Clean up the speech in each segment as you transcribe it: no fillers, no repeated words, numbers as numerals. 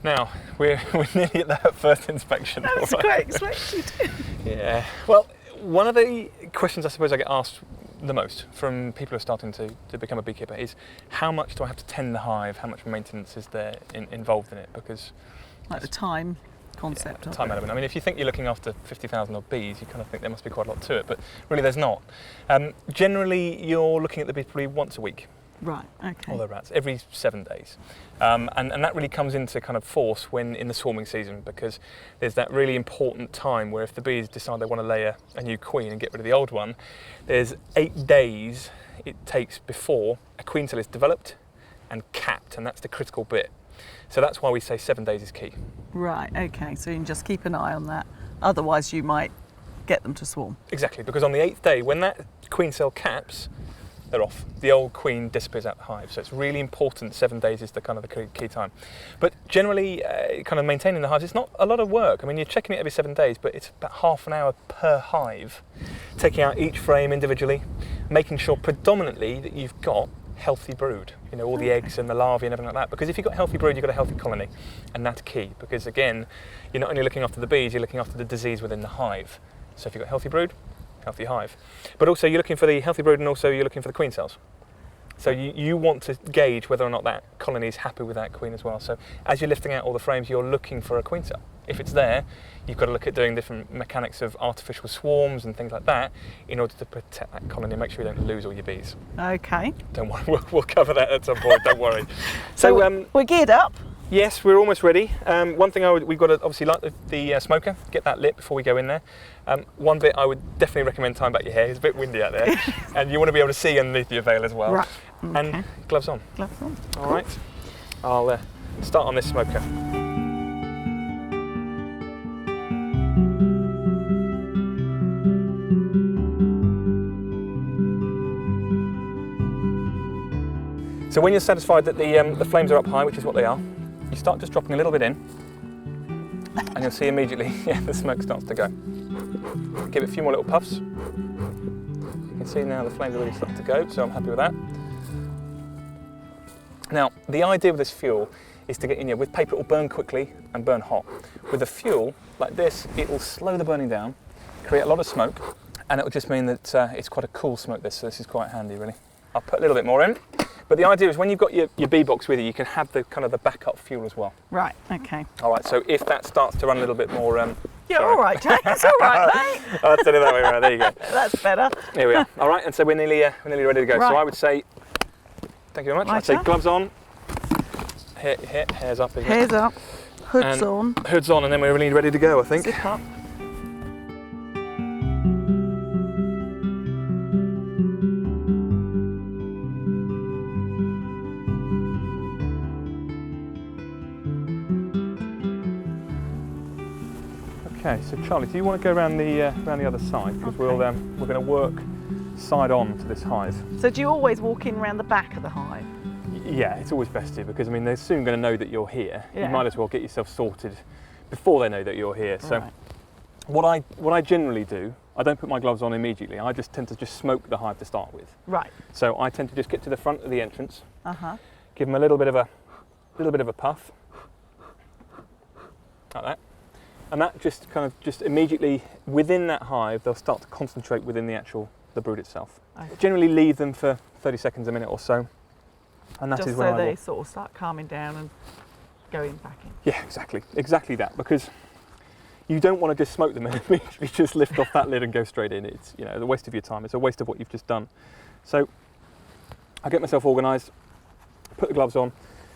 Now, we're nearly at that first inspection. That was quite expected. Yeah. Well, one of the questions I suppose I get asked the most from people who are starting to become a beekeeper is, how much do I have to tend the hive? How much maintenance is there involved in it? Because like the time concept. Yeah, time element. I mean, if you think you're looking after 50,000 odd bees, you kind of think there must be quite a lot to it, but really there's not. Generally, you're looking at the bees probably once a week. Right, okay. All the rats, every 7 days. And that really comes into kind of force when in the swarming season, because there's that really important time where if the bees decide they want to lay a new queen and get rid of the old one, there's 8 days it takes before a queen cell is developed and capped, and that's the critical bit. So that's why we say 7 days is key. Right, okay, so you can just keep an eye on that. Otherwise you might get them to swarm. Exactly, because on the 8th day, when that queen cell caps, they're off. The old queen disappears out the hive. So it's really important. 7 days is the kind of the key time. But generally, kind of maintaining the hives, it's not a lot of work. I mean, you're checking it every 7 days, but it's about half an hour per hive, taking out each frame individually, making sure predominantly that you've got healthy brood, you know, all the eggs and the larvae and everything like that. Because if you've got healthy brood, you've got a healthy colony, and that's key. Because again, you're not only looking after the bees, you're looking after the disease within the hive. So if you've got healthy brood, healthy hive. But also you're looking for the healthy brood, and also you're looking for the queen cells. So you want to gauge whether or not that colony is happy with that queen as well. So as you're lifting out all the frames, you're looking for a queen cell. If it's there, you've got to look at doing different mechanics of artificial swarms and things like that in order to protect that colony and make sure you don't lose all your bees. Okay. Don't worry, we'll cover that at some point, don't worry. So we're geared up. Yes, we're almost ready. One thing we've got to obviously light the smoker, get that lit before we go in there. One bit I would definitely recommend tying back your hair. It's a bit windy out there, and you want to be able to see underneath your veil as well. Right. Okay. And gloves on. Gloves on. All right. I'll start on this smoker. So when you're satisfied that the flames are up high, which is what they are, you start just dropping a little bit in, and you'll see immediately, the smoke starts to go. Give it a few more little puffs. You can see now the flames are really starting to go, so I'm happy with that. Now, the idea with this fuel is to get in here. With paper, it will burn quickly and burn hot. With a fuel like this, it will slow the burning down, create a lot of smoke, and it will just mean that it's quite a cool smoke, so this is quite handy, really. I'll put a little bit more in. But the idea is when you've got your bee box with you, you can have the kind of the backup fuel as well. Right, okay. All right, so if that starts to run a little bit more... You're all right, Jake, it's all right, mate. I'll turn it that way around, there you go. That's better. Here we are. All right, and so we're nearly ready to go. Right. So I would say, thank you very much. Right, I'd say gloves on, hairs up, isn't it? Hairs up, hoods And on. Hoods on, and then we're really ready to go, I think. Zip up. Okay, so Charlie, do you want to go around the other side? Because we're going to work side on to this hive. So do you always walk in around the back of the hive? Yeah, it's always best to, because I mean they're soon going to know that you're here. Yeah. You might as well get yourself sorted before they know that you're here. So Right. what I generally do, I don't put my gloves on immediately. I just tend to just smoke the hive to start with. Right. So I tend to just get to the front of the entrance, Uh-huh. give them a little bit of a puff, like that. And that just kind of just immediately within that hive, they'll start to concentrate within the brood itself. Okay. Generally leave them for 30 seconds, a minute or so. And that Just is when so I they will. sort of start calming down and going back in. Yeah, exactly that, because you don't want to just smoke them and immediately just lift off that lid and go straight in. It's, you know, the waste of your time. It's a waste of what you've just done. So I get myself organised, put the gloves on,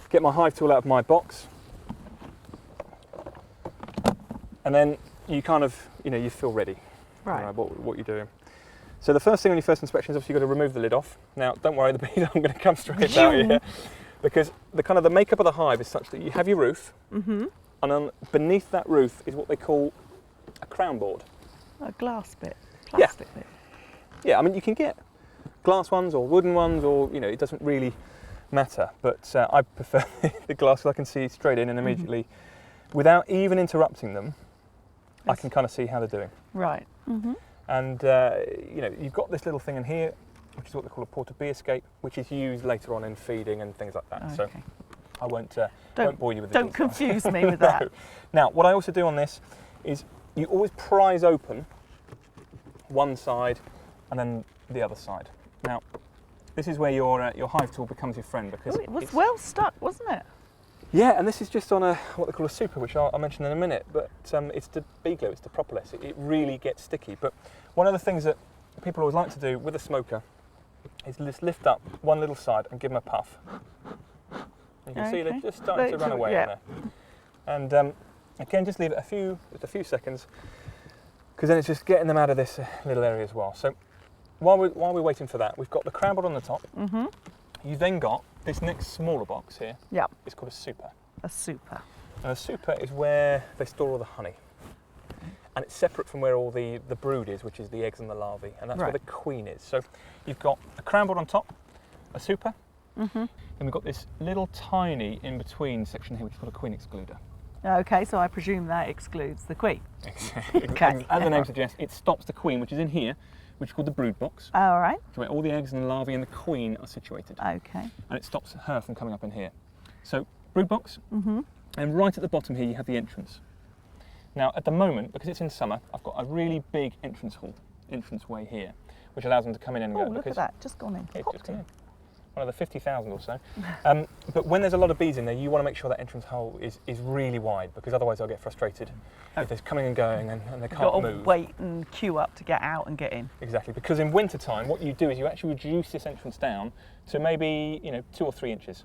get my hive tool out of my box, and then you kind of, you know, you feel ready. Right. You know, what you're doing. So the first thing on your first inspection is obviously you've got to remove the lid off. Now, don't worry, the bees aren't going to come straight out here, because the makeup of the hive is such that you have your roof, Mm-hmm. and then beneath that roof is what they call a crown board. A glass bit, plastic bit. Yeah, I mean you can get glass ones or wooden ones, or you know, it doesn't really matter. But I prefer the glass, so I can see straight in and immediately, without even interrupting them, I can kind of see how they're doing. Right. Mm-hmm. And you know, you've got this little thing in here, which is what they call a porta bee escape, which is used later on in feeding and things like that. Okay. So I won't bore you with the Don't details. confuse me with that. No. Now, what I also do on this is you always prise open one side and then the other side. Now, this is where your hive tool becomes your friend because It was well stuck, wasn't it? yeah, and this is just on what they call a super, which I'll mention in a minute. But it's the bee glue, it's the propolis. It really gets sticky. But one of the things that people always like to do with a smoker is just lift up one little side and give them a puff. You can see they're just starting to run away in there. And again, just leave it a few seconds, because then it's just getting them out of this little area as well. So while we're waiting for that, we've got the crown board on the top. Mm-hmm. You've then got this next smaller box here. Yeah. It's called a super. A super. And a super is where they store all the honey. And it's separate from where all the brood is, which is the eggs and the larvae, and that's where the queen is. So you've got a crown board on top, a super, and we've got this little tiny in-between section here, which is called a queen excluder. Okay, so I presume that excludes the queen. Okay. As the name suggests, it stops the queen, which is in here, which is called the brood box. All right. So where all the eggs and the larvae and the queen are situated. Okay. And it stops her from coming up in here. So brood box, and right at the bottom here you have the entrance. Now at the moment, because it's in summer, I've got a really big entranceway here, which allows them to come in and go. Oh, look at that, just gone in. It's just gone in. One of the 50,000 or so. But when there's a lot of bees in there, you want to make sure that entrance hole is really wide, because otherwise they'll get frustrated if they're coming and going and they can't You've got move. to wait and queue up to get out and get in. Exactly, because in winter time, what you do is you actually reduce this entrance down to maybe 2 or 3 inches.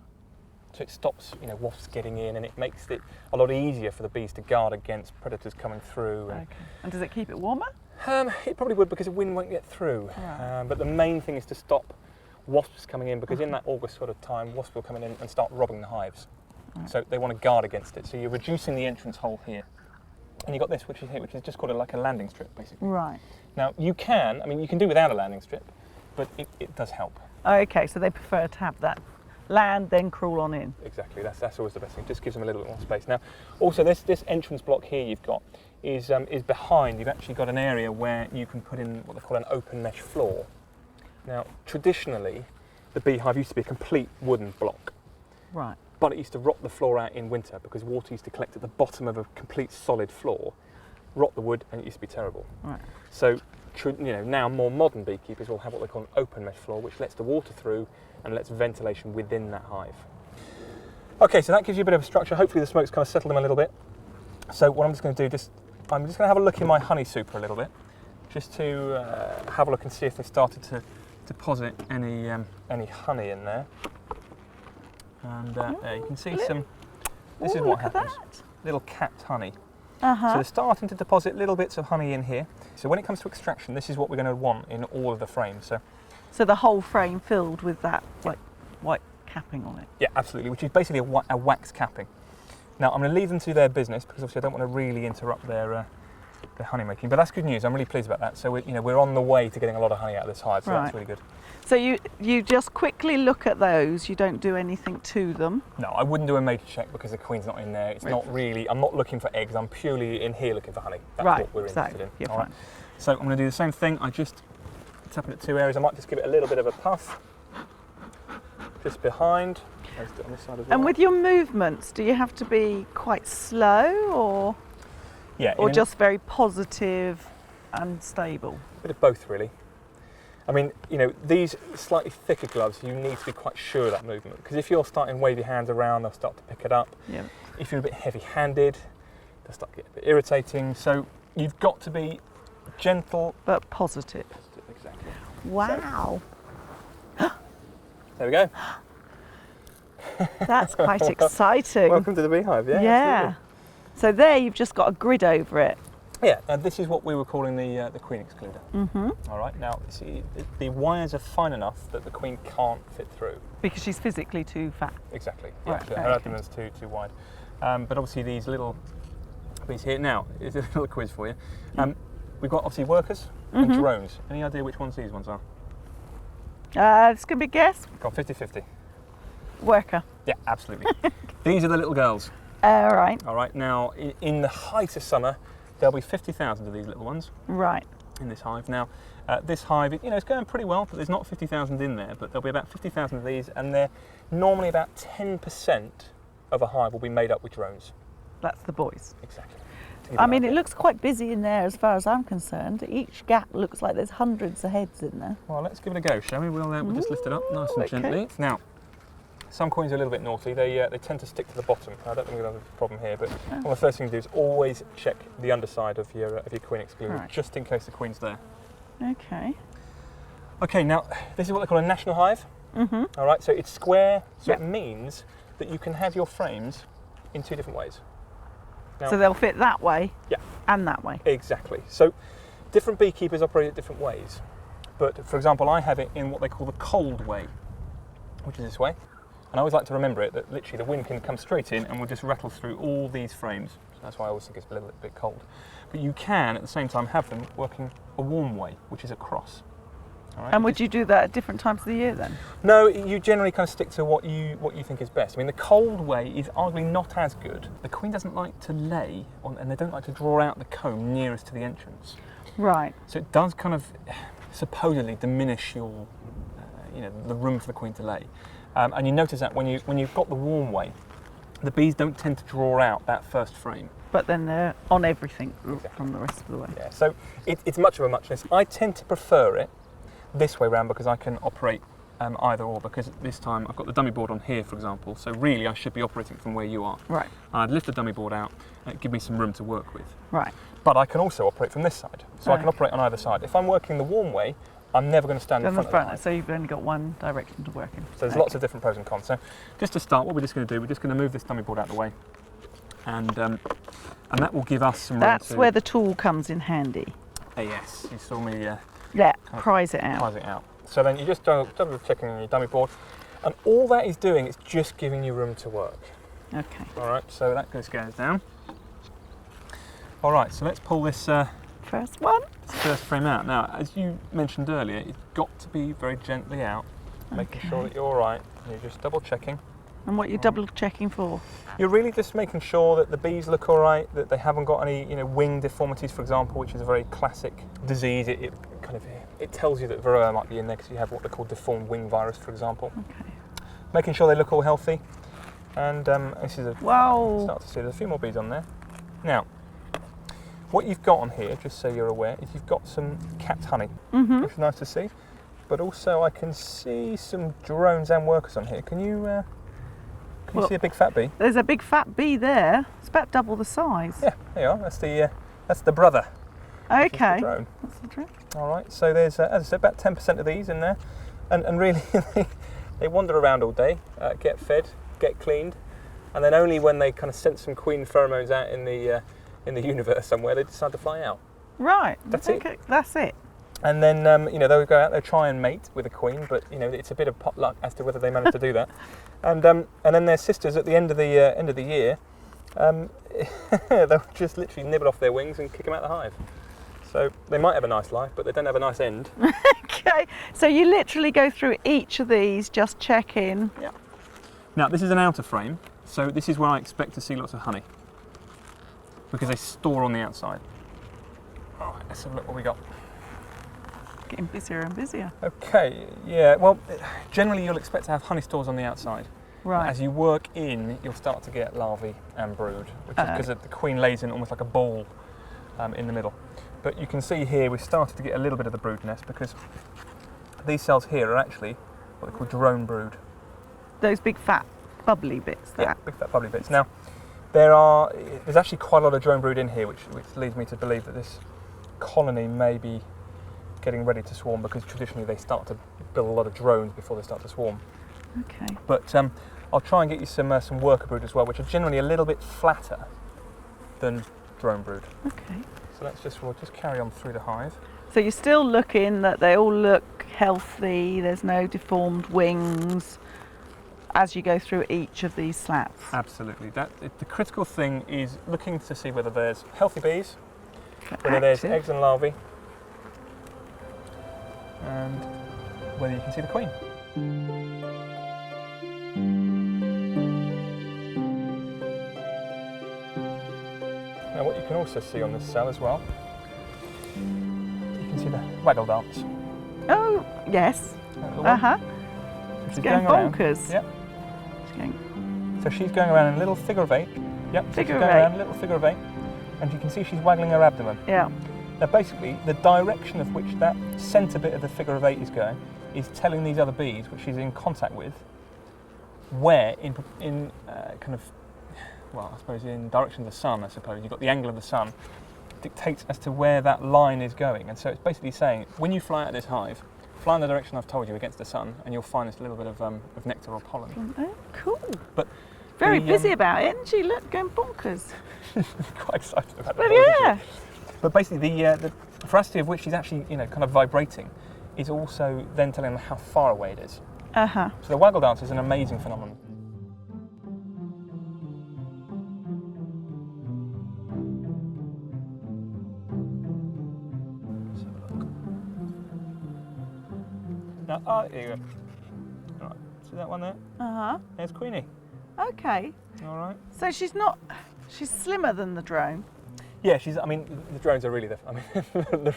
So it stops wasps getting in, and it makes it a lot easier for the bees to guard against predators coming through. Okay. And does it keep it warmer? It probably would, because the wind won't get through. Right. But the main thing is to stop wasps coming in, because in that August sort of time, wasps will come in and start robbing the hives. Right. So they want to guard against it. So you're reducing the entrance hole here. And you've got this, which is here, which is just called like a landing strip, basically. Right. Now, you can do without a landing strip, but it does help. Okay, so they prefer to have that land, then crawl on in. Exactly, that's always the best thing. Just gives them a little bit more space. Now, also this entrance block here you've got is behind. You've actually got an area where you can put in what they call an open mesh floor. Now, traditionally, the beehive used to be a complete wooden block. Right. But it used to rot the floor out in winter, because water used to collect at the bottom of a complete solid floor, rot the wood, and it used to be terrible. Right. So, now more modern beekeepers will have what they call an open mesh floor, which lets the water through and lets ventilation within that hive. Okay, so that gives you a bit of a structure. Hopefully the smoke's kind of settled them a little bit. So what I'm just going to do, I'm just going to have a look in my honey super a little bit, just to have a look and see if they've started to deposit any honey in there. And there you can see some. This is what happens. Little capped honey. So they're starting to deposit little bits of honey in here. So when it comes to extraction, this is what we're going to want in all of the frames. So the whole frame filled with that white capping on it? Yeah, absolutely, which is basically a wax capping. Now I'm going to leave them to their business, because obviously I don't want to really interrupt their honey making, but that's good news. I'm really pleased about that. So we're on the way to getting a lot of honey out of this hive, so that's really good. So you just quickly look at those, you don't do anything to them? No, I wouldn't do a major check, because the queen's not in there. It's not really, I'm not looking for eggs, I'm purely in here looking for honey. That's what we're interested in. You're fine. So I'm going to do the same thing. I just tap it at 2 areas. I might just give it a little bit of a puff, just behind. Let's do it on this side as well. And with your movements, do you have to be quite slow, or just very positive and stable? A bit of both, really. I mean, these slightly thicker gloves, you need to be quite sure of that movement, because if you're starting to wave your hands around, they'll start to pick it up. Yeah. If you're a bit heavy-handed, they'll start to get a bit irritating. So you've got to be gentle but positive. Exactly. Wow. So, there we go. That's quite exciting. Welcome to the beehive. Yeah. Absolutely. So there you've just got a grid over it. Yeah, and this is what we were calling the queen excluder. Mm-hmm. All right, now see, the wires are fine enough that the queen can't fit through. Because she's physically too fat. Exactly, yeah, right, her abdomen's too wide. But obviously these little bees here, now, here's a little quiz for you. We've got obviously workers and drones. Any idea which ones these ones are? This could be a guess. Got 50-50. Worker. Yeah, absolutely. These are the little girls. All right. All right, now in the height of summer, there'll be 50,000 of these little ones. Right. In this hive. Now, this hive, it's going pretty well, but there's not 50,000 in there, but there'll be about 50,000 of these, and they're normally about 10% of a hive will be made up with drones. That's the boys. Exactly. I mean, it looks quite busy in there as far as I'm concerned. Each gap looks like there's hundreds of heads in there. Well, let's give it a go, shall we? We'll just lift it up nice and gently. Now, some queens are a little bit naughty. They tend to stick to the bottom. I don't think we'll have a problem here, but one of the first things to do is always check the underside of your queen excluder, just in case the queen's there. Okay. Okay, now, this is what they call a national hive. All right, so it's square, so it means that you can have your frames in 2 different ways. Now, so they'll fit that way and that way? Exactly. So different beekeepers operate it different ways. But for example, I have it in what they call the cold way, which is this way. And I always like to remember it, that literally the wind can come straight in and will just rattle through all these frames. So that's why I always think it's a little bit cold. But you can, at the same time, have them working a warm way, which is across. All right? And would you do that at different times of the year then? No, you generally kind of stick to what you think is best. I mean, the cold way is arguably not as good. The queen doesn't like to lay on, and they don't like to draw out the comb nearest to the entrance. Right. So it does kind of supposedly diminish your, the room for the queen to lay. And you notice that when you've got the warm way, the bees don't tend to draw out that first frame. But then they're on everything from the rest of the way. Yeah. So it's much of a muchness. I tend to prefer it this way round because I can operate either or, because this time I've got the dummy board on here, for example, so really I should be operating from where you are. Right. I'd lift the dummy board out and give me some room to work with. Right. But I can also operate from this side, so I can operate on either side. If I'm working the warm way, I'm never going to stand in front of the hive. So you've only got one direction to work in. So there's lots of different pros and cons. So just to start, what we're just going to do, we're just going to move this dummy board out of the way, and that will give us some room. That's where the tool comes in handy. Yes, you saw me prise it out. Prise it out. So then you just double checking on your dummy board, and all that is doing is just giving you room to work. Okay. All right, so that goes down. All right, so let's pull this first frame out. Now, as you mentioned earlier, it's got to be very gently out, making sure that you're all right. You're just double checking. And what are you double checking for? You're really just making sure that the bees look all right, that they haven't got any, wing deformities, for example, which is a very classic disease. It tells you that Varroa might be in there because you have what they call deformed wing virus, for example. Okay. Making sure they look all healthy, and this is start to see there's a few more bees on there. Now, what you've got on here, just so you're aware, is you've got some capped honey, which is nice to see. But also, I can see some drones and workers on here. Can you see a big fat bee? There's a big fat bee there. It's about double the size. Yeah, there you are. That's the brother. Okay. The drone. That's the drone. All right. So there's, as I said, about 10% of these in there, and really they wander around all day, get fed, get cleaned, and then only when they kind of sense some queen pheromones out in the universe somewhere, they decide to fly out. Right. That's it. That's it. And then they'll go out, they'll try and mate with a queen, but it's a bit of pot luck as to whether they manage to do that. And then their sisters at the end of the year, they'll just literally nibble off their wings and kick them out the hive. So they might have a nice life, but they don't have a nice end. Okay. So you literally go through each of these, just checking. Yeah. Now this is an outer frame, so this is where I expect to see lots of honey, because they store on the outside. All right, let's have a look what we got. Getting busier and busier. Okay, yeah, well, generally you'll expect to have honey stores on the outside. Right. As you work in, you'll start to get larvae and brood, which is because the queen lays in almost like a ball in the middle. But you can see here we've started to get a little bit of the brood nest, because these cells here are actually what they call drone brood. Those big fat bubbly bits there. Yeah, big fat bubbly bits. Now, there's actually quite a lot of drone brood in here, which leads me to believe that this colony may be getting ready to swarm, because traditionally they start to build a lot of drones before they start to swarm. Okay. But I'll try and get you some worker brood as well, which are generally a little bit flatter than drone brood. Okay. So we'll just carry on through the hive. So you're still looking that they all look healthy, there's no deformed wings as you go through each of these slats? Absolutely. The critical thing is looking to see whether there's healthy bees, whether there's eggs and larvae, and whether you can see the queen. Now what you can also see on this cell as well, you can see the waggle dance. Oh, yes. Uh-huh. It's going bonkers. Yep. It's going So she's going around in a little figure of 8. Yep, so she's Figure going of 8. around a little figure of 8. And you can see she's waggling her abdomen. Yeah. Now basically, the direction of which that centre bit of the figure of 8 is going is telling these other bees, which she's in contact with, where in kind of, well, I suppose in direction of the sun, I suppose, you've got the angle of the sun, dictates as to where that line is going. And so it's basically saying, when you fly out of this hive, fly in the direction I've told you against the sun, and you'll find this little bit of nectar or pollen. Oh, cool. But Very busy about it, isn't she? Look, going bonkers. Quite excited about Well, that. yeah. But basically, the veracity of which she's actually, kind of vibrating, is also then telling them how far away it is. Uh-huh. So the waggle dance is an amazing phenomenon. Let's have a look. Now, here you go. All right, see that one there? Uh-huh. There's Queenie. Okay. All right. So she's slimmer than the drone. Yeah, the drones are really the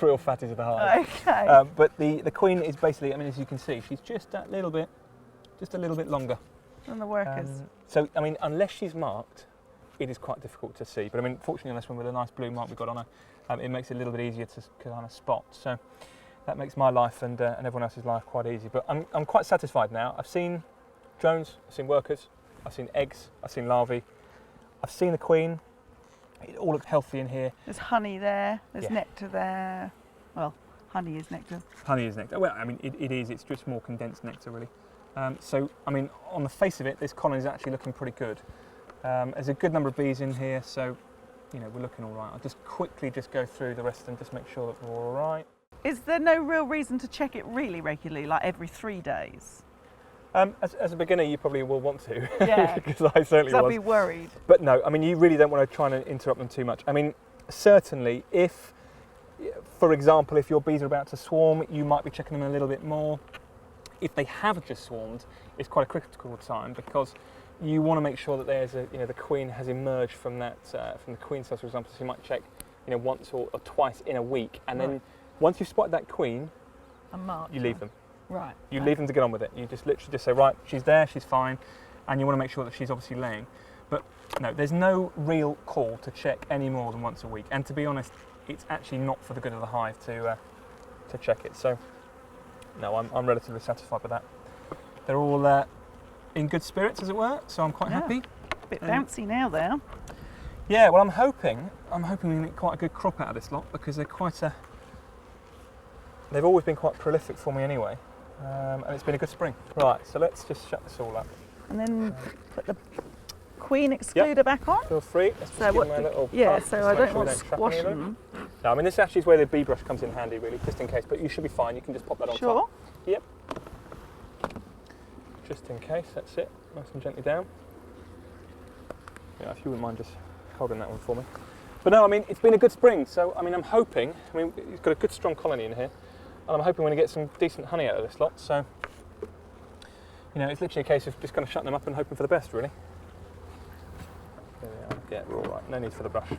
real fatties of the hive. Okay. But the queen is basically, as you can see, she's just a little bit longer Than the workers. So, unless she's marked, it is quite difficult to see. But fortunately, on this one with a nice blue mark we've got on her, it makes it a little bit easier to kind of spot. So that makes my life and everyone else's life quite easy. But I'm quite satisfied now. I've seen drones, I've seen workers, I've seen eggs, I've seen larvae, I've seen the queen. It all looks healthy in here. There's honey there, there's nectar there. Well, honey is nectar. Honey is nectar. Well, it is. It's just more condensed nectar, really. So, on the face of it, this colony is actually looking pretty good. There's a good number of bees in here, so, we're looking all right. I'll just quickly go through the rest and just make sure that we're all right. Is there no real reason to check it really regularly, like every 3 days? As a beginner, you probably will want to. Yeah. Because I certainly was. I'd be worried. But no, you really don't want to try and interrupt them too much. Certainly, if, for example, if your bees are about to swarm, you might be checking them a little bit more. If they have just swarmed, it's quite a critical time because you want to make sure that there's the queen has emerged from that from the queen cells, for example. So you might check, once or twice in a week, and then once you've spotted that queen, you leave them. Right. You leave them to get on with it. You just literally say, right, she's there, she's fine, and you want to make sure that she's obviously laying. But no, there's no real call to check any more than once a week. And to be honest, it's actually not for the good of the hive to check it. So no, I'm relatively satisfied with that. They're all in good spirits, as it were. So I'm quite happy. A bit bouncy now, there. Yeah. Well, I'm hoping we get quite a good crop out of this lot because they're they've always been quite prolific for me anyway. And it's been a good spring. Right, so let's just shut this all up. And then put the queen excluder back on. Feel free. Let's just give them a little puff, so I don't want to squash them. No, this actually is where the bee brush comes in handy, really, just in case. But you should be fine. You can just pop that on top. Yep. Just in case, that's it. Nice and gently down. Yeah, if you wouldn't mind just holding that one for me. But no, it's been a good spring. So, I'm hoping, it's got a good strong colony in here. And I'm hoping we're going to get some decent honey out of this lot. So, it's literally a case of just kind of shutting them up and hoping for the best, really. There we are. Yeah, we're all right. No need for the brush.